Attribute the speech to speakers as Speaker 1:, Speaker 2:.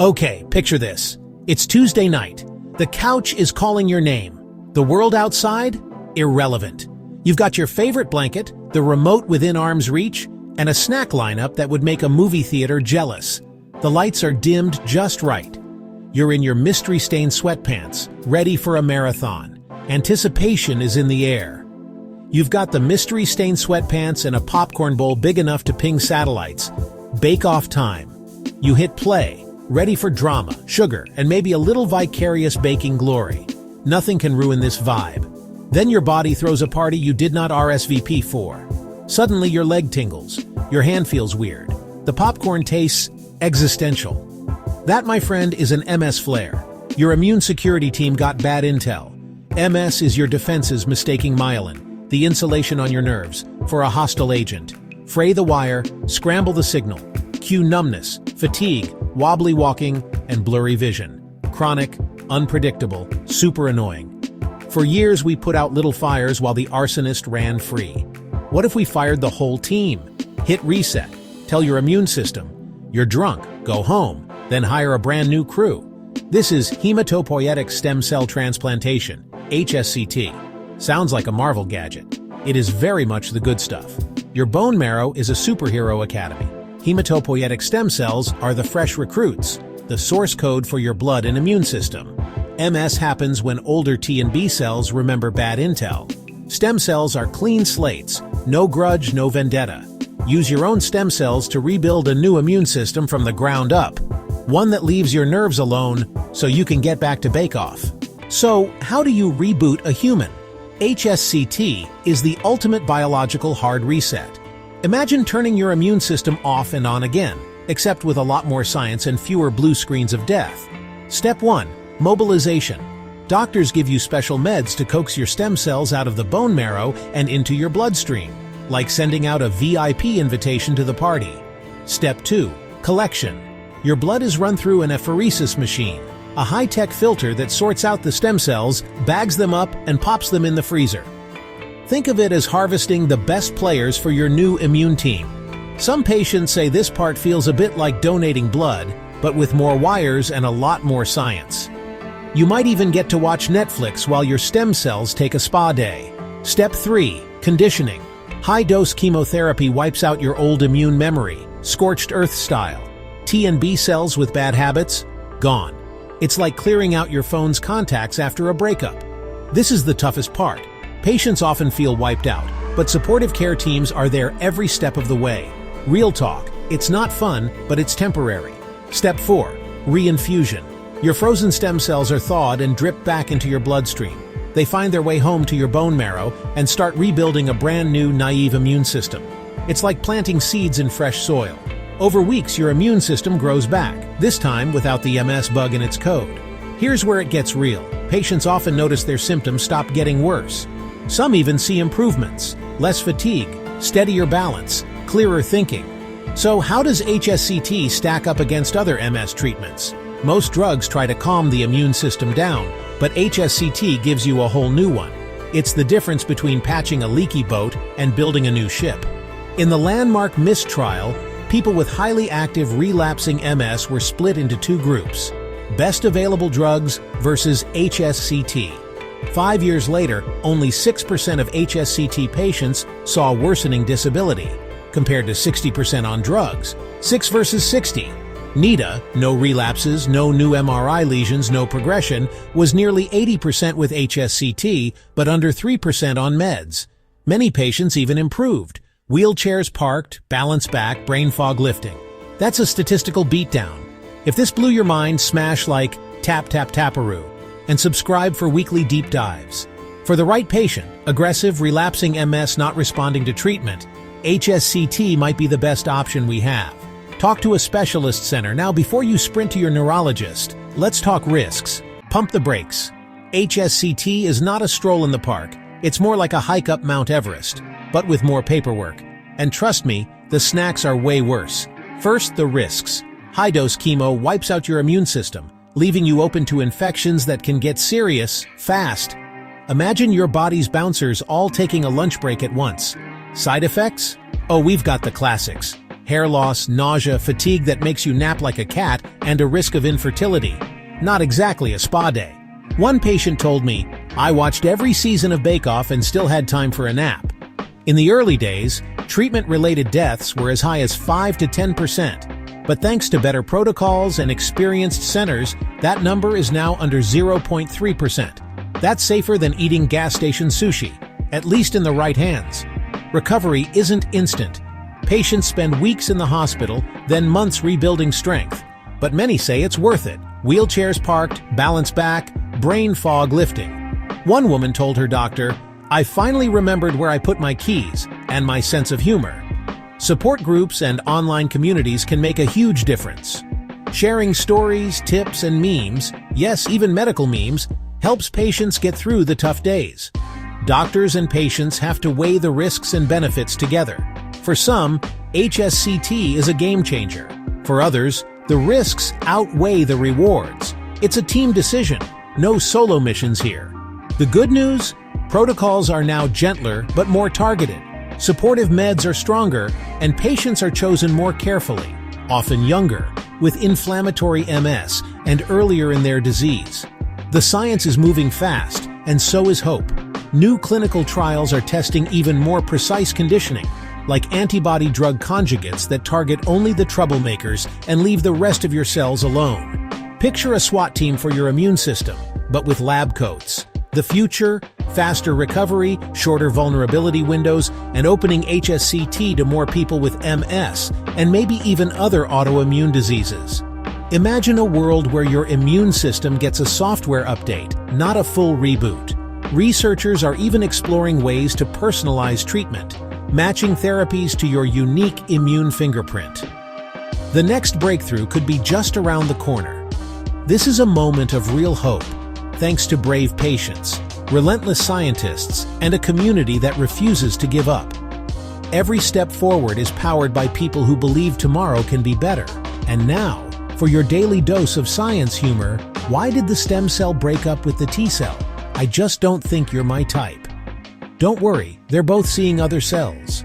Speaker 1: Okay, picture this. It's Tuesday night. The couch is calling your name. The world outside? Irrelevant. You've got your favorite blanket, the remote within arm's reach, and a snack lineup that would make a movie theater jealous. The lights are dimmed just right. You're in your mystery-stained sweatpants, ready for a marathon. Anticipation is in the air. You've got the mystery-stained sweatpants and a popcorn bowl big enough to ping satellites. Bake-off time. You hit play, ready for drama, sugar, and maybe a little vicarious baking glory. Nothing can ruin this vibe. Then your body throws a party you did not RSVP for. Suddenly your leg tingles. Your hand feels weird. The popcorn tastes existential. That, my friend, is an MS flare. Your immune security team got bad intel. MS is your defenses mistaking myelin, the insulation on your nerves, for a hostile agent. Fray the wire, scramble the signal. Cue numbness, fatigue, wobbly walking, and blurry vision. Chronic, unpredictable, super annoying. For years we put out little fires while the arsonist ran free. What if we fired the whole team? Hit reset, tell your immune system, you're drunk, go home, then hire a brand new crew. This is hematopoietic stem cell transplantation, HSCT. Sounds like a Marvel gadget. It is very much the good stuff. Your bone marrow is a superhero academy. Hematopoietic stem cells are the fresh recruits, the source code for your blood and immune system. MS happens when older T and B cells remember bad intel. Stem cells are clean slates, no grudge, no vendetta. Use your own stem cells to rebuild a new immune system from the ground up. One that leaves your nerves alone so you can get back to bake-off. So, how do you reboot a human? HSCT is the ultimate biological hard reset. Imagine turning your immune system off and on again, except with a lot more science and fewer blue screens of death. Step 1. Mobilization. Doctors give you special meds to coax your stem cells out of the bone marrow and into your bloodstream, like sending out a VIP invitation to the party. Step 2. Collection. Your blood is run through an apheresis machine, a high-tech filter that sorts out the stem cells, bags them up, and pops them in the freezer. Think of it as harvesting the best players for your new immune team. Some patients say this part feels a bit like donating blood, but with more wires and a lot more science. You might even get to watch Netflix while your stem cells take a spa day. Step 3. Conditioning. High-dose chemotherapy wipes out your old immune memory, scorched earth style. T and B cells with bad habits? Gone. It's like clearing out your phone's contacts after a breakup. This is the toughest part. Patients often feel wiped out, but supportive care teams are there every step of the way. Real talk, it's not fun, but it's temporary. Step 4. Reinfusion. Your frozen stem cells are thawed and drip back into your bloodstream. They find their way home to your bone marrow and start rebuilding a brand new, naive immune system. It's like planting seeds in fresh soil. Over weeks, your immune system grows back, this time without the MS bug in its code. Here's where it gets real. Patients often notice their symptoms stop getting worse. Some even see improvements, less fatigue, steadier balance, clearer thinking. So how does HSCT stack up against other MS treatments? Most drugs try to calm the immune system down, but HSCT gives you a whole new one. It's the difference between patching a leaky boat and building a new ship. In the landmark MIST trial, people with highly active relapsing MS were split into two groups: best available drugs versus HSCT. 5 years later, only 6% of HSCT patients saw worsening disability, compared to 60% on drugs. 6 versus 60. NIDA, no relapses, no new MRI lesions, no progression, was nearly 80% with HSCT, but under 3% on meds. Many patients even improved. Wheelchairs parked, balance back, brain fog lifting. That's a statistical beatdown. If this blew your mind, smash like tap tap taparoo and subscribe for weekly deep dives. For the right patient, aggressive, relapsing MS not responding to treatment, HSCT might be the best option we have. Talk to a specialist center. Now, before you sprint to your neurologist, let's talk risks. Pump the brakes. HSCT is not a stroll in the park. It's more like a hike up Mount Everest, but with more paperwork. And trust me, the snacks are way worse. First, the risks. High-dose chemo wipes out your immune system, leaving you open to infections that can get serious fast. Imagine your body's bouncers all taking a lunch break at once. Side effects? Oh, we've got the classics. hair loss, nausea, fatigue that makes you nap like a cat, and a risk of infertility. Not exactly a spa day. One patient told me, "I watched every season of Bake Off and still had time for a nap." In the early days, treatment-related deaths were as high as 5 to 10%. But thanks to better protocols and experienced centers, that number is now under 0.3%. That's safer than eating gas station sushi, at least in the right hands. Recovery isn't instant. Patients spend weeks in the hospital, then months rebuilding strength. But many say it's worth it. Wheelchairs parked, balance back, brain fog lifting. One woman told her doctor, "I finally remembered where I put my keys and my sense of humor." Support groups and online communities can make a huge difference. Sharing stories, tips, and memes, yes, even medical memes, helps patients get through the tough days. Doctors and patients have to weigh the risks and benefits together. For some, HSCT is a game changer. For others, the risks outweigh the rewards. It's a team decision, no solo missions here. The good news? Protocols are now gentler but more targeted. Supportive meds are stronger, and patients are chosen more carefully, often younger, with inflammatory MS and earlier in their disease. The science is moving fast, and so is hope. New clinical trials are testing even more precise conditioning, like antibody-drug conjugates that target only the troublemakers and leave the rest of your cells alone. Picture a SWAT team for your immune system, but with lab coats. The future? Faster recovery, shorter vulnerability windows, and opening HSCT to more people with MS, and maybe even other autoimmune diseases. Imagine a world where your immune system gets a software update, not a full reboot. Researchers are even exploring ways to personalize treatment, matching therapies to your unique immune fingerprint. The next breakthrough could be just around the corner. This is a moment of real hope, thanks to brave patients, relentless scientists, and a community that refuses to give up. Every step forward is powered by people who believe tomorrow can be better. And now, for your daily dose of science humor, why did the stem cell break up with the T cell? I just don't think you're my type. Don't worry, they're both seeing other cells.